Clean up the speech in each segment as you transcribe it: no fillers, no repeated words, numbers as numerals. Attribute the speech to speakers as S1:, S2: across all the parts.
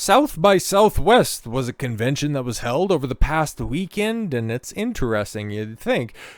S1: South by Southwest was a convention that was held over the past weekend, and it's interesting.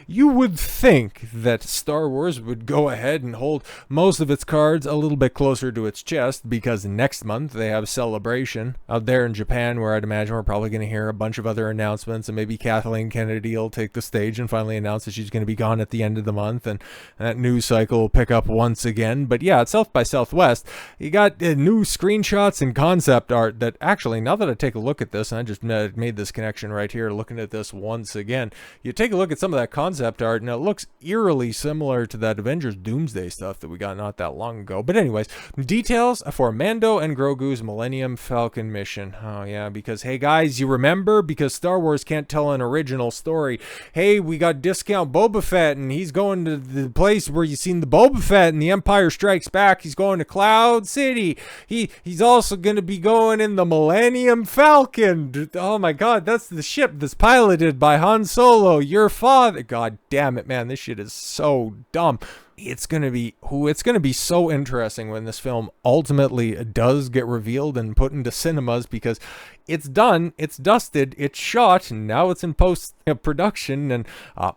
S1: You would think that Star Wars would go ahead and hold most of its cards a little bit closer to its chest, because next month they have Celebration out there in Japan, where I'd imagine we're probably going to hear a bunch of other announcements, and maybe Kathleen Kennedy will take the stage and finally announce that she's going to be gone at the end of the month, and that news cycle will pick up once again. But yeah, at South by Southwest, you got new screenshots and concept art that actually, now that I take a look at this, and I just made this connection right here looking at this once again, you take a look at some of that concept art and it looks eerily similar to that Avengers Doomsday stuff that we got not that long ago. But anyways, details for Mando and Grogu's Millennium Falcon mission. Oh yeah, because hey guys, you remember, because Star Wars can't tell an original story, hey, we got discount Boba Fett and he's going to the place where you seen the Boba Fett in The Empire Strikes Back. He's going to Cloud City. He's also going to be going in the Millennium Falcon. Oh my god, that's the ship that's piloted by Han Solo, your father. God damn it, man, this shit is so dumb. It's gonna be so interesting when this film ultimately does get revealed and put into cinemas, because it's done, it's dusted, it's shot, and now it's in post production, and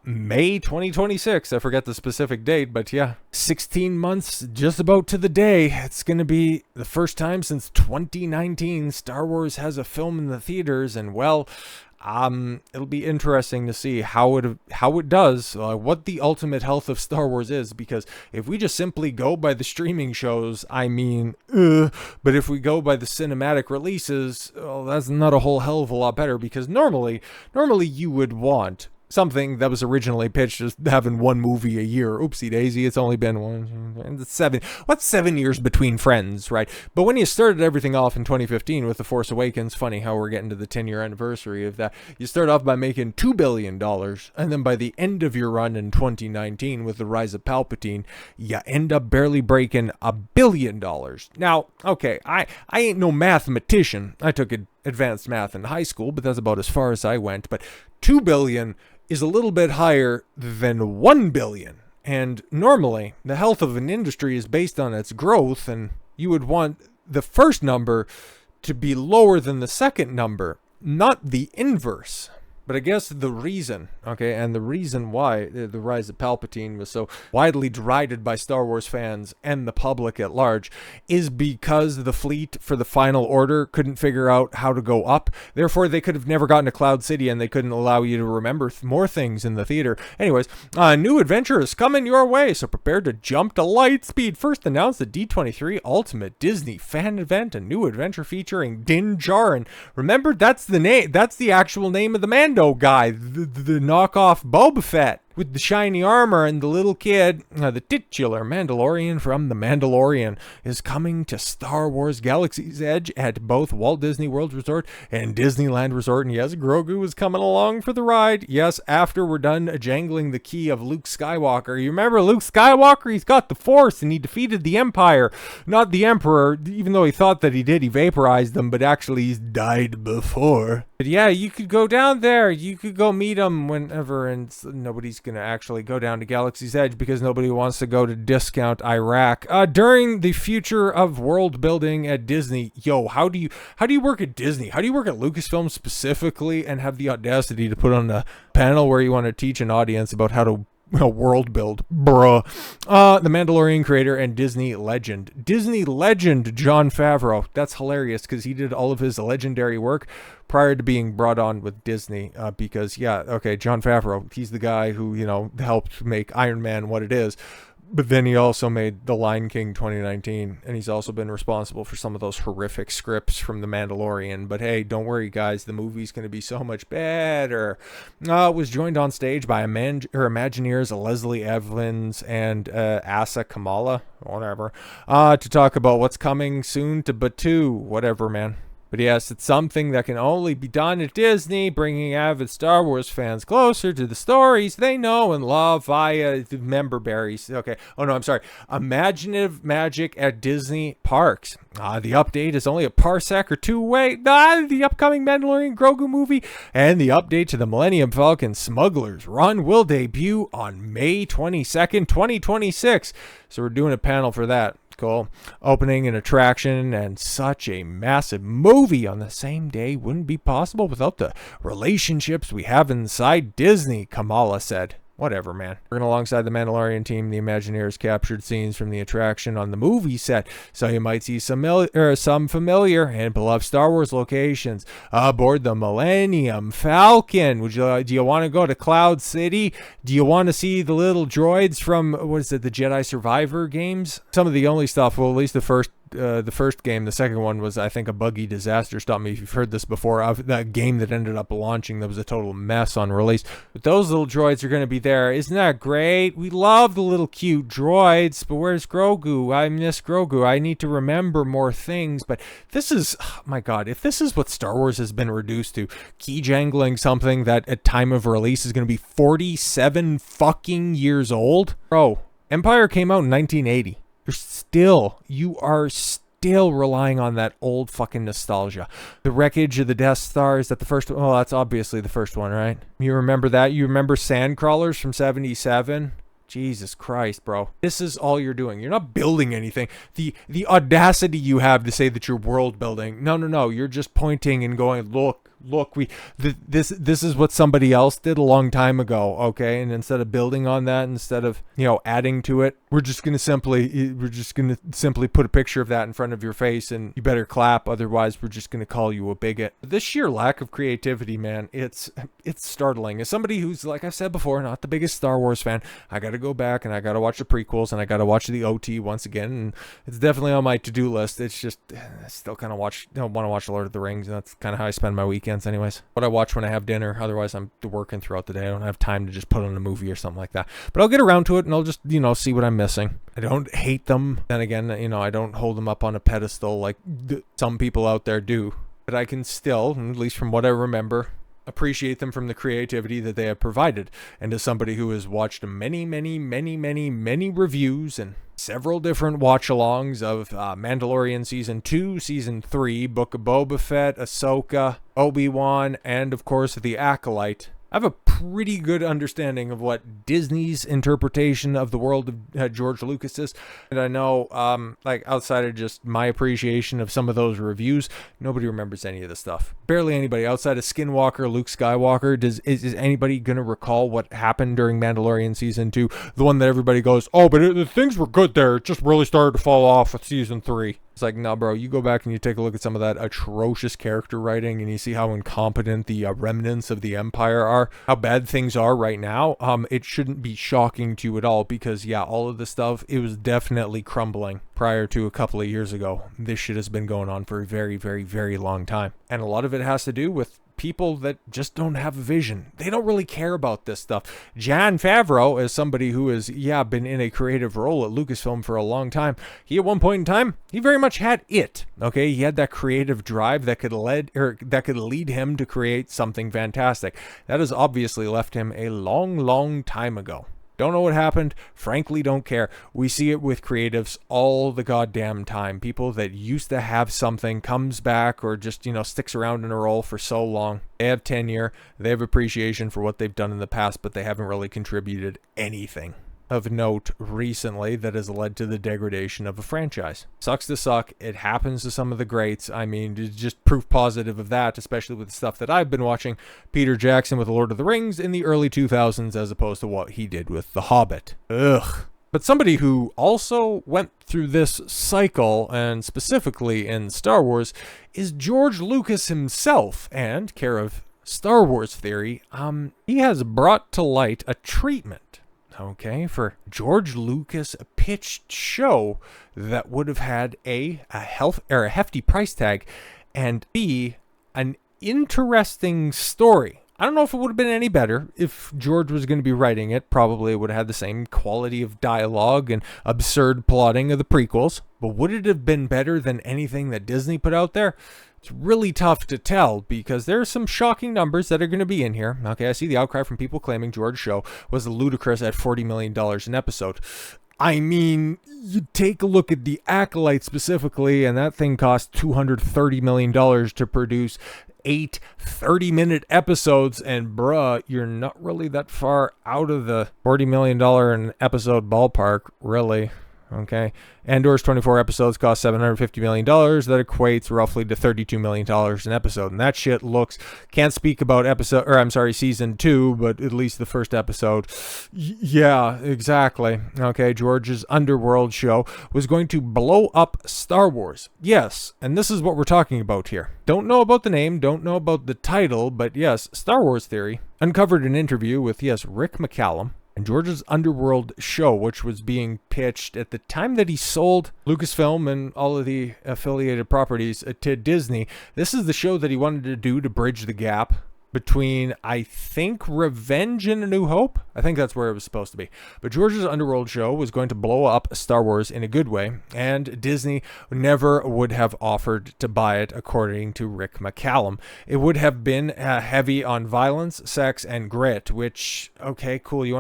S1: May 2026, I forget the specific date, but yeah, 16 months just about to the day. It's gonna be the first time since 2019 Star Wars has a film in the theaters, and well, it'll be interesting to see how it does, what the ultimate health of Star Wars is, because if we just simply go by the streaming shows, I mean, but if we go by the cinematic releases, well, that's not a whole hell of a lot better, because normally you would want something that was originally pitched as having one movie a year. Oopsie daisy, it's only been 7 years between Friends, right? But when you started everything off in 2015 with The Force Awakens, funny how we're getting to the 10-year anniversary of that, you start off by making $2 billion, and then by the end of your run in 2019 with The Rise of Palpatine, you end up barely breaking $1 billion. Now, okay, I ain't no mathematician. I took advanced math in high school, but that's about as far as I went. But $2 billion is a little bit higher than $1 billion. And normally, the health of an industry is based on its growth, and you would want the first number to be lower than the second number, not the inverse. But I guess the reason why The Rise of Palpatine was so widely derided by Star Wars fans and the public at large is because the fleet for the Final Order couldn't figure out how to go up. Therefore, they could have never gotten to Cloud City, and they couldn't allow you to remember more things in the theater. Anyways, a new adventure is coming your way, so prepare to jump to light speed. First announced the D23 Ultimate Disney Fan Event, a new adventure featuring Din Djarin. Remember, that's the name. That's the actual name of the Mando guy, the knockoff Boba Fett with the shiny armor, and the little kid, the titular Mandalorian from The Mandalorian, is coming to Star Wars Galaxy's Edge at both Walt Disney World Resort and Disneyland Resort. And yes, Grogu is coming along for the ride. Yes, after we're done jangling the key of Luke Skywalker. You remember Luke Skywalker? He's got the Force, and he defeated the Empire, not the Emperor, even though he thought that he did. He vaporized them, but actually he's died before. But yeah, you could go down there. You could go meet him whenever, and nobody's going to actually go down to Galaxy's Edge because nobody wants to go to discount Iraq. During the future of world building at Disney, how do you work at Disney? How do you work at Lucasfilm specifically and have the audacity to put on a panel where you want to teach an audience about how to world build, bruh? The Mandalorian creator and Disney legend Jon Favreau. That's hilarious because he did all of his legendary work prior to being brought on with Disney, because Jon Favreau, he's the guy who helped make Iron Man what it is. But then he also made The Lion King 2019, and he's also been responsible for some of those horrific scripts from The Mandalorian. But hey, don't worry, guys. The movie's going to be so much better. Was joined on stage by Imagineers Leslie Evans and Asa Kamala, whatever, to talk about what's coming soon to Batuu, whatever, man. But yes, it's something that can only be done at Disney, bringing avid Star Wars fans closer to the stories they know and love via the member berries. Okay. Oh, no, I'm sorry. Imaginative magic at Disney parks. The update is only a parsec or two away. The upcoming Mandalorian Grogu movie and the update to the Millennium Falcon Smuggler's Run will debut on May 22nd, 2026. So we're doing a panel for that. cool. Opening an attraction and such a massive movie on the same day wouldn't be possible without the relationships we have inside Disney, Kamala said. Whatever, man. Working alongside the Mandalorian team, the Imagineers captured scenes from the attraction on the movie set, so you might see some familiar and beloved Star Wars locations. Aboard the Millennium Falcon, do you want to go to Cloud City? Do you want to see the little droids from, the Jedi Survivor games? Some of the only stuff, well, at least the first game. The second one was, I think, a buggy disaster. Stop me if you've heard this before. That game that ended up launching, that was a total mess on release. But those little droids are going to be there. Isn't that great? We love the little cute droids, but where's Grogu? I miss Grogu. I need to remember more things. But this is, oh my God, if this is what Star Wars has been reduced to, key jangling something that at time of release is going to be 47 fucking years old. Bro, Empire came out in 1980. You are still relying on that old fucking nostalgia. The wreckage of the Death Star, is that the first one? Well, that's obviously the first one, right? You remember that? You remember Sandcrawlers from 77? Jesus Christ, bro. This is all you're doing. You're not building anything. The audacity you have to say that you're world building. No. You're just pointing and going, look, this is what somebody else did a long time ago, okay? And instead of building on that, instead of, adding to it, we're just gonna simply put a picture of that in front of your face, and you better clap, otherwise we're just gonna call you a bigot. This sheer lack of creativity, man, it's startling. As somebody who's, like I've said before, not the biggest Star Wars fan, I gotta go back and I gotta watch the prequels and I gotta watch the OT once again, and it's definitely on my to-do list. It's just, I still kind of want to watch Lord of the Rings, and that's kind of how I spend my weekend. Anyways, what I watch when I have dinner. Otherwise, I'm working throughout the day. I don't have time to just put on a movie or something like that. But I'll get around to it, and I'll just, see what I'm missing. I don't hate them. Then again, I don't hold them up on a pedestal like some people out there do. But I can still, at least from what I remember, appreciate them from the creativity that they have provided. And as somebody who has watched many reviews and several different watch-alongs of Mandalorian Season 2, Season 3, Book of Boba Fett, Ahsoka, Obi-Wan, and of course The Acolyte, I have a pretty good understanding of what Disney's interpretation of the world of George Lucas is. And I know, outside of just my appreciation of some of those reviews, nobody remembers any of the stuff. Barely anybody. Outside of Skinwalker, Luke Skywalker, is anybody going to recall what happened during Mandalorian Season 2? The one that everybody goes, oh, but the things were good there. It just really started to fall off with Season 3. It's like, no, bro, you go back and you take a look at some of that atrocious character writing and you see how incompetent the remnants of the Empire are, how bad things are right now. It shouldn't be shocking to you at all because, yeah, all of this stuff, it was definitely crumbling prior to a couple of years ago. This shit has been going on for a very, very, very long time. And a lot of it has to do with people that just don't have a vision. They don't really care about this stuff. Jon Favreau, as somebody who has, been in a creative role at Lucasfilm for a long time, he at one point in time, he very much had it. Okay, he had that creative drive that could lead him to create something fantastic. That has obviously left him a long, long time ago. Don't know what happened. Frankly, don't care. We see it with creatives all the goddamn time. People that used to have something comes back or just, sticks around in a role for so long. They have tenure. They have appreciation for what they've done in the past, but they haven't really contributed anything of note recently that has led to the degradation of a franchise. Sucks to suck. It happens to some of the greats. I mean, it's just proof positive of that, especially with the stuff that I've been watching. Peter Jackson with The Lord of the Rings in the early 2000s as opposed to what he did with The Hobbit. Ugh. But somebody who also went through this cycle, and specifically in Star Wars, is George Lucas himself, and care of Star Wars Theory, he has brought to light a treatment, okay, for George Lucas pitched show that would have had a hefty price tag and B, an interesting story. I don't know if it would have been any better if George was going to be writing it. Probably it would have had the same quality of dialogue and absurd plotting of the prequels. But would it have been better than anything that Disney put out there? It's really tough to tell because there are some shocking numbers that are going to be in here. Okay, I see the outcry from people claiming George's show was ludicrous at $40 million an episode. I mean, you take a look at The Acolyte specifically, and that thing cost $230 million to produce 8 30-minute episodes, and bruh, you're not really that far out of the $40 million an episode ballpark, really. Okay. Andor's 24 episodes cost $750 million. That equates roughly to $32 million an episode. And that shit looks, can't speak about season 2, but at least the first episode. Yeah, exactly. Okay. George's Underworld show was going to blow up Star Wars. Yes. And this is what we're talking about here. Don't know about the name, don't know about the title, but yes, Star Wars Theory uncovered an interview with, yes, Rick McCallum and George's Underworld show, which was being pitched at the time that he sold Lucasfilm and all of the affiliated properties to Disney. This is the show that he wanted to do to bridge the gap between, I think, Revenge and A New Hope. I think that's where it was supposed to be. But George's Underworld show was going to blow up Star Wars in a good way, and Disney never would have offered to buy it, according to Rick McCallum. It would have been heavy on violence, sex, and grit, which, okay, cool. You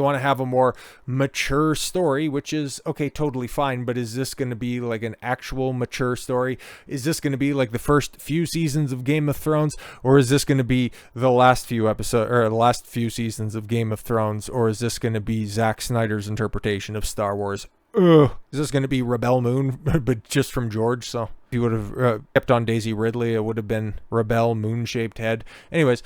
S1: want to have a more mature story, which is, okay, totally fine, but is this going to be like an actual mature story? Is this going to be like the first few seasons of Game of Thrones, or is this going to be the last few seasons of Game of Thrones, or is this going to be Zack Snyder's interpretation of Star Wars? Is this going to be Rebel Moon, but just from George? So if he would have kept on Daisy Ridley, it would have been Rebel Moon-shaped head. Anyways,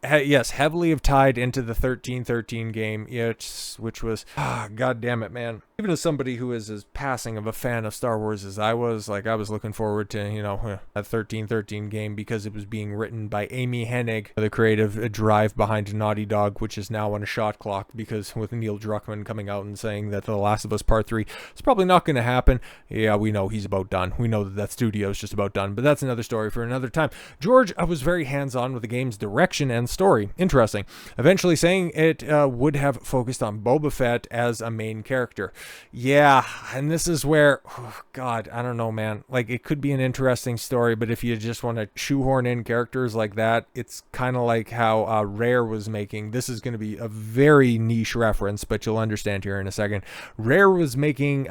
S1: heavily have tied into the 1313 game, which was, god damn it, man. Even as somebody who is as passing of a fan of Star Wars as I was looking forward to, a 1313 game because it was being written by Amy Hennig, the creative drive behind Naughty Dog, which is now on a shot clock because with Neil Druckmann coming out and saying that The Last of Us Part 3 is probably not going to happen. Yeah, we know he's about done. We know that studio is just about done, but that's another story for another time. George was very hands-on with the game's direction and story. Interesting. Eventually saying it would have focused on Boba Fett as a main character. Yeah, and this is where, I don't know, man. Like, it could be an interesting story, but if you just want to shoehorn in characters like that, it's kind of like how Rare was making. This is going to be a very niche reference, but you'll understand here in a second. Rare was making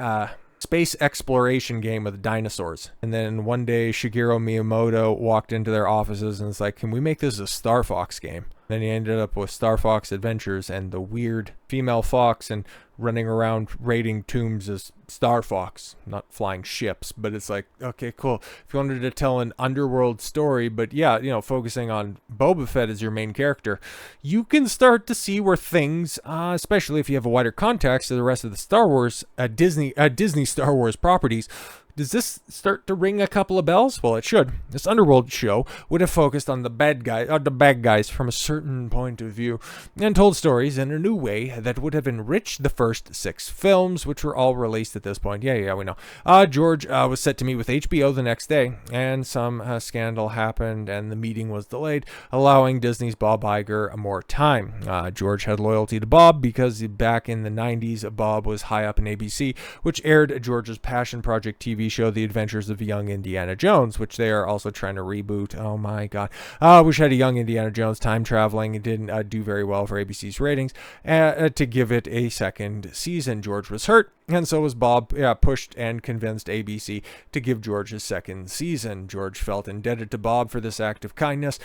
S1: space exploration game with dinosaurs, and then one day Shigeru Miyamoto walked into their offices and was like, can we make this a Star Fox game? Then he ended up with Star Fox Adventures and the weird female fox and running around raiding tombs as Star Fox, not flying ships. But it's like, okay, cool. If you wanted to tell an underworld story, but yeah, focusing on Boba Fett as your main character, you can start to see where things, especially if you have a wider context to the rest of the Star Wars, Disney Star Wars properties. Does this start to ring a couple of bells? Well, it should. This Underworld show would have focused on the bad guys from a certain point of view and told stories in a new way that would have enriched the first 6 films, which were all released at this point. Yeah, we know. George was set to meet with HBO the next day, and some scandal happened, and the meeting was delayed, allowing Disney's Bob Iger more time. George had loyalty to Bob because back in the 90s, Bob was high up in ABC, which aired George's passion project TV show, The Adventures of Young Indiana Jones, which they are also trying to reboot. Oh my god. Wish had a Young Indiana Jones time traveling. It didn't do very well for ABC's ratings. To give it a second season, George was hurt, and so was Bob. Pushed and convinced ABC to give George his second season. George felt indebted to Bob for this act of kindness.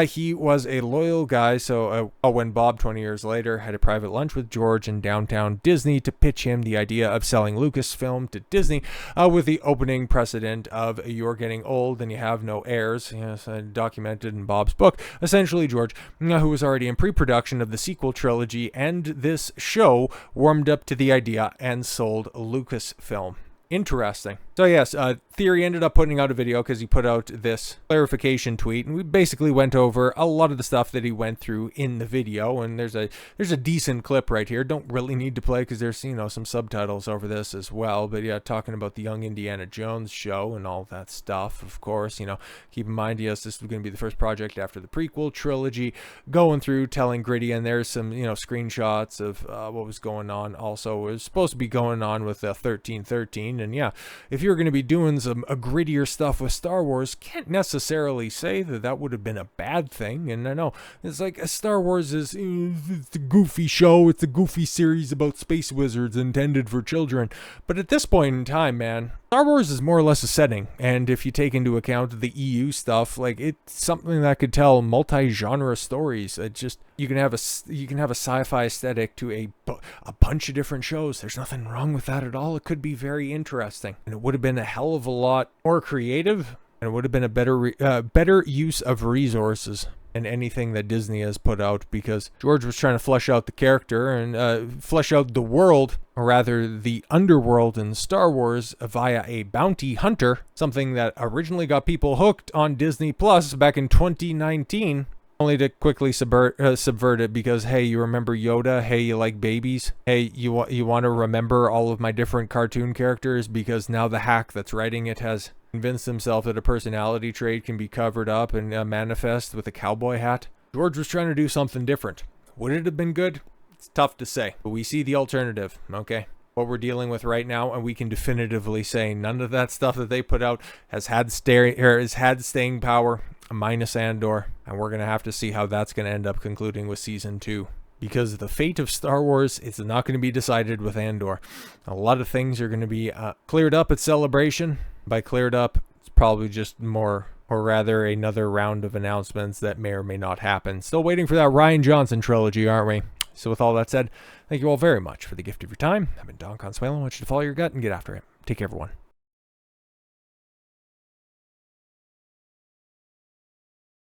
S1: He was a loyal guy, so when Bob 20 years later had a private lunch with George in downtown Disney to pitch him the idea of selling Lucasfilm to Disney with the opening precedent of you're getting old and you have no heirs, documented in Bob's book. Essentially, George, who was already in pre-production of the sequel trilogy and this show, warmed up to the idea and sold Lucasfilm. Interesting. So yes, Theory ended up putting out a video because he put out this clarification tweet, and we basically went over a lot of the stuff that he went through in the video, and there's a decent clip right here. Don't really need to play because there's some subtitles over this as well, but yeah, talking about the Young Indiana Jones show and all that stuff, of course. Keep in mind, yes, this was going to be the first project after the prequel trilogy, going through, telling gritty, and there's some screenshots of what was going on. Also, it was supposed to be going on with 1313, and yeah, if you're going to be doing some grittier stuff with Star Wars, can't necessarily say that would have been a bad thing. And I know it's like Star Wars is it's a goofy show, it's a goofy series about space wizards intended for children, but at this point in time, man, Star Wars is more or less a setting, and if you take into account the EU stuff, like it's something that could tell multi-genre stories. It just you can have a sci-fi aesthetic to a bunch of different shows. There's nothing wrong with that at all. It could be very interesting, and it would have been a hell of a lot more creative, and it would have been a better use of resources and anything that Disney has put out, because George was trying to flesh out the character and flesh out the world, or rather the underworld in Star Wars via a bounty hunter, something that originally got people hooked on Disney Plus back in 2019, only to quickly subvert it because, hey, you remember Yoda? Hey, you like babies? Hey, you want to remember all of my different cartoon characters because now the hack that's writing it has convinced himself that a personality trait can be covered up and manifest with a cowboy hat. George was trying to do something different. Would it have been good? It's tough to say, but we see the alternative, okay? What we're dealing with right now, and we can definitively say none of that stuff that they put out has had staying power, minus Andor, and we're going to have to see how that's going to end up concluding with Season 2. Because the fate of Star Wars is not going to be decided with Andor. A lot of things are going to be cleared up at Celebration. By cleared up, it's probably just more, or rather another round of announcements that may or may not happen. Still waiting for that Rian Johnson trilogy, aren't we? So with all that said, thank you all very much for the gift of your time. I've been Don Consuelo. I want you to follow your gut and get after it. Take care, everyone.